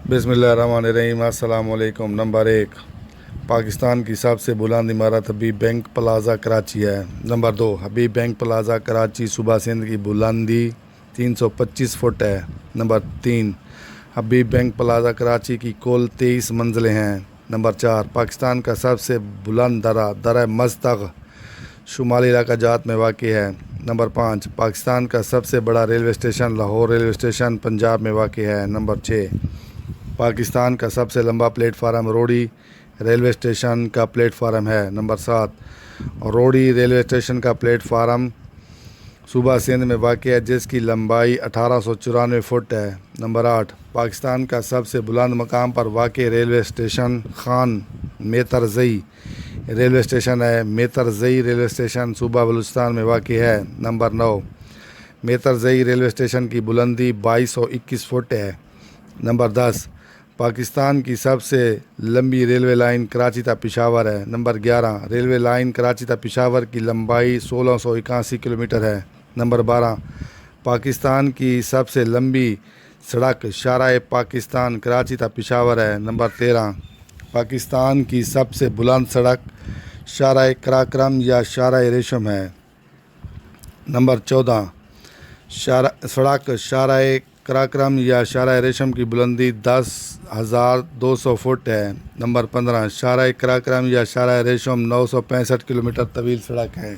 बिस्मिल्लाहिर्रहमानिर्रहीम। अस्सलाम वालेकुम। नंबर 1, पाकिस्तान की सबसे बुलंद इमारत हबीब बैंक प्लाज़ा कराची है। नंबर 2, हबीब बैंक प्लाज़ा कराची सूबा सिंध की बुलंदी 325 फुट है। नंबर 3, हबीब बैंक प्लाज़ा कराची की कुल 23 मंजिलें हैं। नंबर 4, पाकिस्तान का सबसे बुलंद दरा मस्तग शुमाली इलाका जात में वाक़ है। नंबर 5, पाकिस्तान का सबसे बड़ा railway station Lahore railway station Punjab में वाक़ है। नंबर 6, पाकिस्तान का सबसे लंबा प्लेटफार्म रोड़ी रेलवे स्टेशन का प्लेटफार्म है। नंबर 7, रोड़ी रेलवे स्टेशन का प्लेटफार्म सूबा सिंध में वाक़ है जिसकी लंबाई 1894 फुट है। नंबर 8, पाकिस्तान का सबसे बुलंद मकाम पर वाक़ railway station Khan Mehtarzai railway station है। मेतरज़ई रेलवे स्टेशन सूबा बलूचिस्तान में वाक़ है। नंबर 9, मेतरज़ई रेलवे स्टेशन की बुलंदी 2221 फुट है। नंबर 10, पाकिस्तान की सबसे लंबी रेलवे लाइन कराची तक पेशावर है। नंबर 11, रेलवे लाइन कराची तक पेशावर की लंबाई 1681 किलोमीटर है। नंबर 12, पाकिस्तान की सबसे लंबी सड़क शाहराह पाकिस्तान कराची तक पेशावर है। नंबर 13, पाकिस्तान की सबसे बुलंद सड़क शाहराह कराक्रम या शाहराह रेशम है। नंबर 14, सड़क शाहराह कराक्रम या शाहराह रेशम की बुलंदी 10,200 फुट है। नंबर 15, शाहराह कराक्रम या शाहराह रेशम 965 किलोमीटर तवील सड़क है।